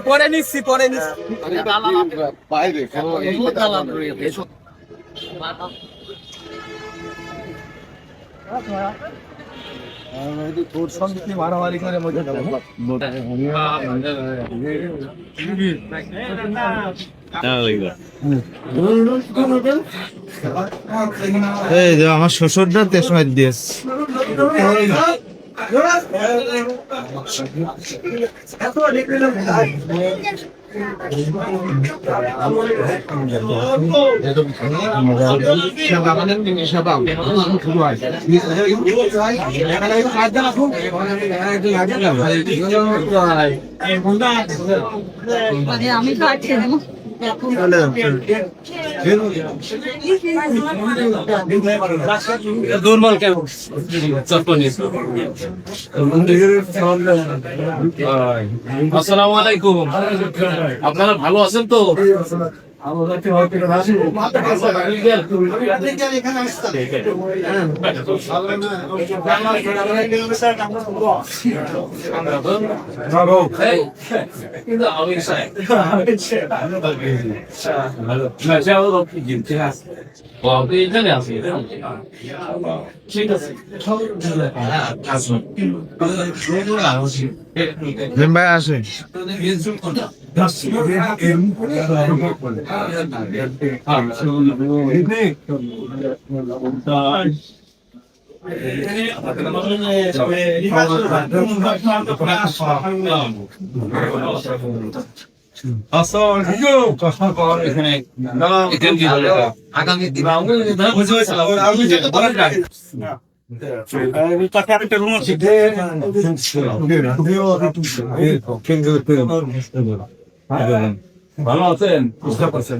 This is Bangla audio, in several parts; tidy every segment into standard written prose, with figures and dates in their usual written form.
পরে নিচ্ছি তোর সঙ্গে মারামারি করে মজা এই যে আমার শ্বশুরটা তেসময় দিয়েছে আমি খাচ্ছি দুর্বল কেমন আসসালামু আলাইকুম আপনারা ভালো আছেন তো ঠিক আছে ভাই আসে আগামী ভালো আছেন বুঝতে পারছেন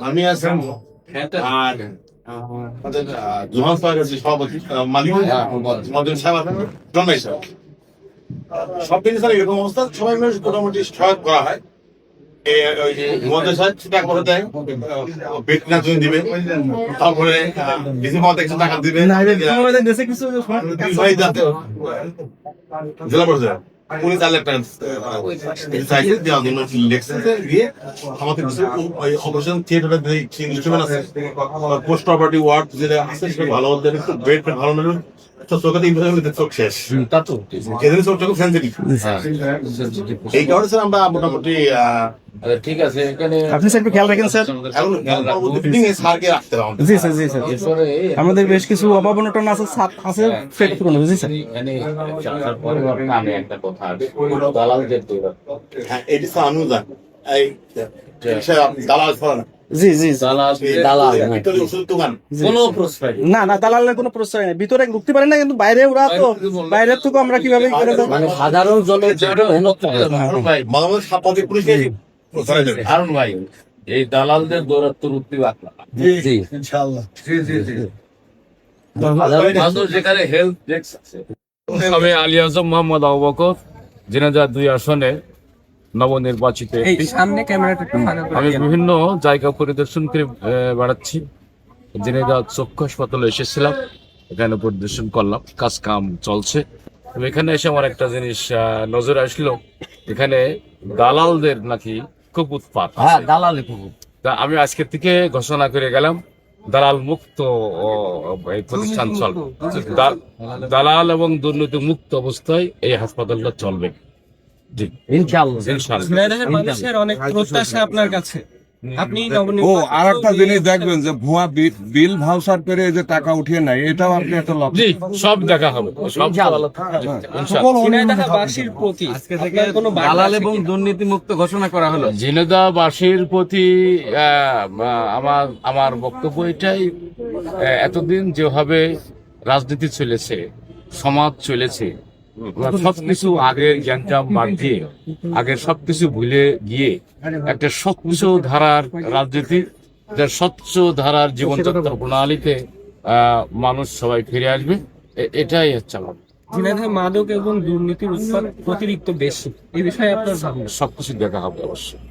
আমি আছেন আর জোহান সাহেব সভাপতি মালিক জন্মাই সাহেব সব কিছু স্যার এরকম অবস্থা সবাই মিলে মোটামুটি সহায়তা করা হয় ওই যে মধ্যে টাকা পয়সা দেয় বেড কেনার জন্য দিবে তারপরে ডিসি মধ্যে কিছু টাকা দিবে জেলা পর্যায়ে উনি 4 লাখ টাকা দেওয়ার জন্য দিয়ে আমাদের কিছু অপারেশন থিয়েটারের যে ইনস্ট্রুমেন্ট আছে পোস্ট প্রপার্টি ওয়ার্ড যেটা আছে সেটা ভালো একটু বেড ভালো না চোখ শেষ চোখ সেন্সিটিভ এই কারণে স্যার আমরা মোটামুটি ঠিক আছে এখানে আপনি স্যার একটু খেয়াল রাখেন স্যার জি স্যার জি স্যার আমাদের বেশ কিছু অভাব অনটন আছে আছে ফেট পূরণ জি স্যার আমি একটা কথা দালালদের হ্যাঁ এটি স্যার আমিও জানি এই দালাল ফলানা জি জি দালাল কোনো প্রশ্রয় না না দালালের কোনো প্রশ্রয় নেই ভিতরে ঢুকতে পারে না কিন্তু বাইরে ওরা তো বাইরের থেকে আমরা কিভাবে মানে সাধারণ জনের ভাই মাঝে সাংবাদিক পুলিশ হারুন ভাই এই দালালদের দৌরাত্ম রুখতে পারলাম জি ইনশাআল্লাহ জি জি জি মানুষ যেখানে হেলথ ডেস্ক আছে আমি আলী আজম মোহাম্মদ আবু বকর জিনাজা 2 আসনে নবনির্বাচিত আমি বিভিন্ন জায়গা পরিদর্শন করে বেড়াচ্ছি জিনাজা চক্ষু হাসপাতালে এসেছিলাম এখানে পরিদর্শন করলাম কাজ কাম চলছে এখানে এসে আমার একটা জিনিস নজরে আসলো এখানে দালালদের নাকি খুব উৎপাত তা আমি আজকের থেকে ঘোষণা করে গেলাম দালাল মুক্ত এই প্রতিষ্ঠান চলবে দালাল এবং দুর্নীতি মুক্ত অবস্থায় এই হাসপাতালটা চলবে মানুষের অনেক প্রত্যাশা আপনার কাছে আপনি আর একটা জিনিস দেখবেন যে ভুয়া বিল ভাউচার করে যে টাকা উঠিয়ে নেয় এটাও আপনি একটা লক্ষ্য সব দেখা হবে ঝিনাইদহবাসীর প্রতি দালাল এবং দুর্নীতি মুক্ত ঘোষণা করা হলো ঝিনাইদহবাসীর প্রতি আমার বক্তব্য এটাই এতদিন যেভাবে রাজনীতি চলেছে সমাজ চলেছে সবকিছু আগের জ্ঞানজাম বাদ দিয়ে আগের সবকিছু ভুলে গিয়ে একটা স্বচ্ছ ধারার রাজনীতি স্বচ্ছ ধারার জীবনযাত্রা প্রণালীতে মানুষ সবাই ফিরে আসবে এটাই হচ্ছে আমার ঝিনাইদহে মাদক এবং দুর্নীতির উৎপাদ অতিরিক্ত বেশি এই বিষয়ে আপনার ভাবনা সবকিছু দেখা হবে অবশ্যই